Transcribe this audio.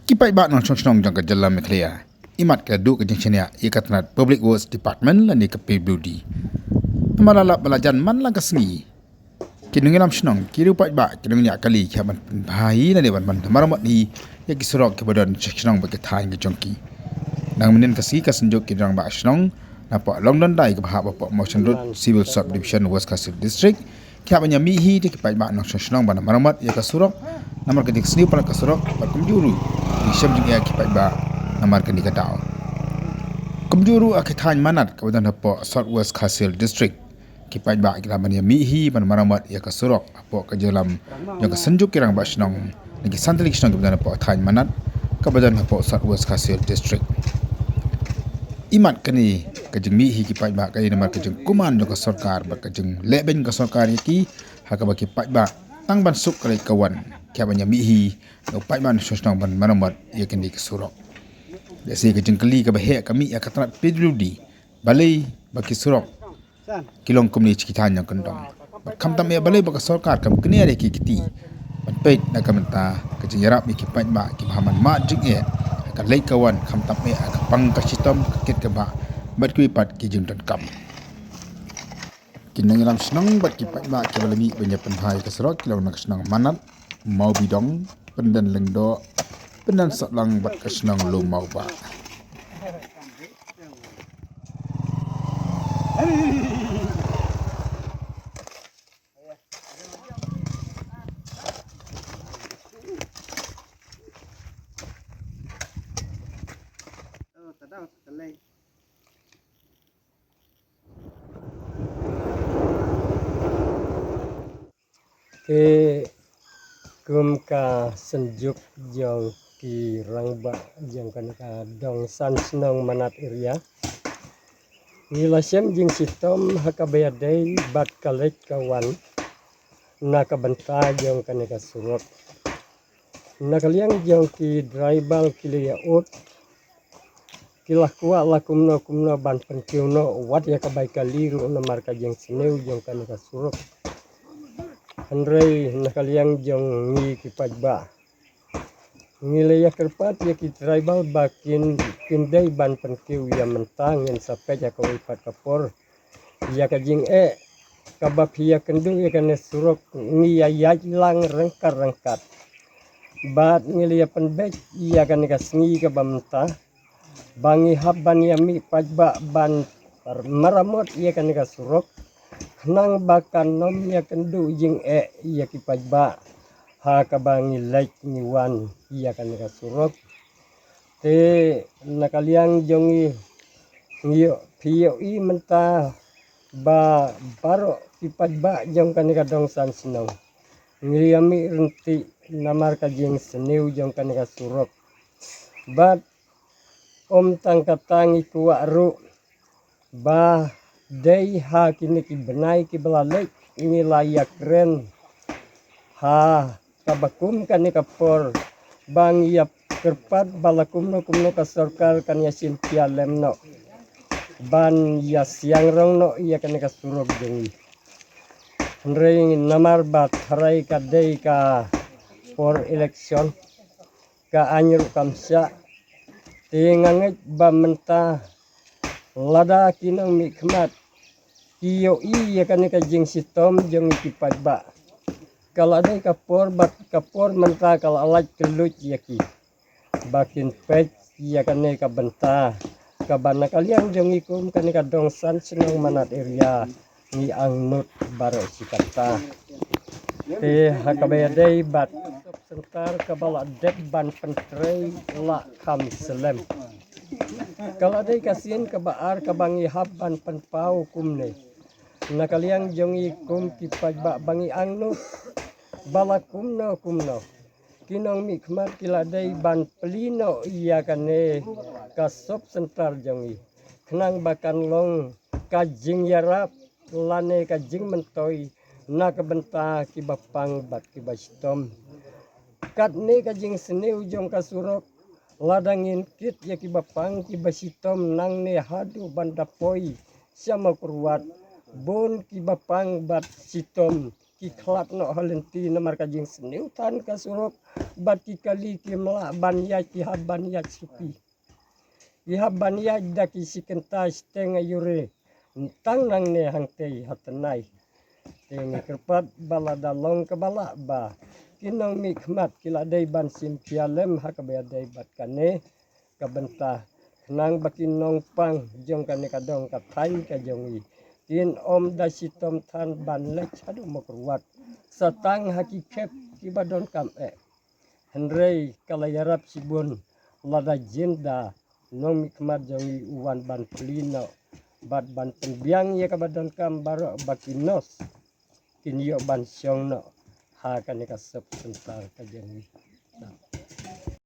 Kipai bak nong chong jang ke jalan mekhlia. Imat ke du ke jengchenia ikatnat Public Works Department lani ke PWD. Pemalala belajan man lang ke sengi. Kinung ilam shnong kiru pai bak kinung nya kali khaban bhai lani ban maramat ni ya kisurok ke badan shnong ba ke thai ke jongki. Nang menin ke si ke senjuk ki rang bak shnong napa London dai ke bahap apa Motion Road Civil Subdivision West Castle District khabanya mi hi de kipai bak nong shnong ban maramat ya ke surok namar ke seni pala ke surok ba kumjuru di syam jing ya kipai bak namar ke ni ke dau. Kumjuru ak thai manat ke badan apa South West Castle District kipai bak kira bania mi hi ban maramat ya ke surok apa ke jalam yang ke senjuk kirang bak shnong lagi santalik shnong ke badan apa thai manat ke badan apa South West Castle District. Imat kini kejeng mi hi kipai bak kai namar kejeng kuman jo ke sarkar ba kejeng leben ke sarkar ki ha ka ba kipai bak tang ban suk kai kawan kya banya mi hi no pai ban sosnang ban maramat ya kini ke surok. Desi kejeng keli ke ba he kami ya katrat PWD balai ba ki surok kilong kumni cikitan yang kendong. Kam tam ya balai ba ke sarkar kam kini ada ki kiti. Ban peit na kamenta kejeng yarap mi kipai bak ki pahaman ma jing ya ka lei kawan kham tap me ka pang ka sitom ka ket ka ba bat kui pat ki jing kam kinang ram snang bat ki pat ba ki balami benya penhai ka serok kilo nak snang manat mau bidong pendan lengdo pendan saklang bat ka snang lu mau ba ke kum ka senjuk jong ki rangba jong kan ka dong san snong manat area ngilasem jing sitom hakabayadai bat kalek kawan naka banta jong kan ka surok nakaliang jong ki dribal kilia ut kilakwa lakumno kumno ban penkiuno wat ya kabai kaliru na marka jeng seneu jong kan ka surok Andrei nakaliang jong ngi kipaj ba ngile ya kerpat ya ki tribal bakin kindai ban penkiu ya mentang yang sampai ya kau ipat kapor ya kajing kabab ya kendu ya kan surok ngi ya lang rengkat bat ngile ya penbek ya kan kasngi ka bamta bangi habban ya mi pajba ban maramot ya kan ka surok nang bakan nom ya kendu jing ya kipaj ba ha kabangi like ni wan ya kan ka surok te nakaliang jongi ngiyo piyo i menta ba baro kipaj ba jong kan ka dong san snow ngiyami renti namar ka jing seneu jong kan ka surok bat om tangkatangi kuwa ru ba day ha kini ki benai ki belalek ini layak keren ha kabakum kan ni kapor bang ya kerpat balakum no kumno ka sarkar kan ya simpia lemno ban ya siang rong no ya kan ka surok dengi ring namar bat harai ka day ka for election ka anyur kamsa tinganget ba menta lada kinang mikmat iyo iya kan ka jing sitom jong ikipat ba kalau ada kapor bat kapor menta kalau alat kelut yaki bakin pet iya kan ka benta kabana kalian jong ikum kan ka dongsan senang manat area ni angnut baro sikata hakabayadai bat sentar kabala dek ban pentrei la kam selem kalau ada kasihan kebaar kabangi habban penpau kumne nakaliang jongi kum kipaj ba bangi angno bala kumno kinong mikmat kiladai ban pelino iya kane kasop sentar jongi kenang bakan long kajing yarap lane kajing mentoi na kebenta kibapang bat kibastom kat ne kajing seneu jong kasurok ladangin kit ya kibapang kibasitom nang ne hadu bandapoi sama kurwat bon kibapang bat sitom ki klap no halenti namar ka jing seniu tan ka surup bati kali ki mela ban ya ki haban ya supi ihaban ya daki sikenta stenga yure tang nang ne hang tei hatenai teng kerpat bala dalong ke bala ba kinong mikmat kila dai ban sim pialem hakabaya dai bat kane kabenta nang bakin nong pang jong kane kadong ka thain ka jongi tin om da sitom than ban le chadu mokruat satang hakikep kibadon kam henrei kalayarap sibun lada jenda nong mikmat jongi uwan ban pelino bat ban pembiang ya kabadon kam baro bakinos kin yo ban syong no ha kane kasep sentar ka jongi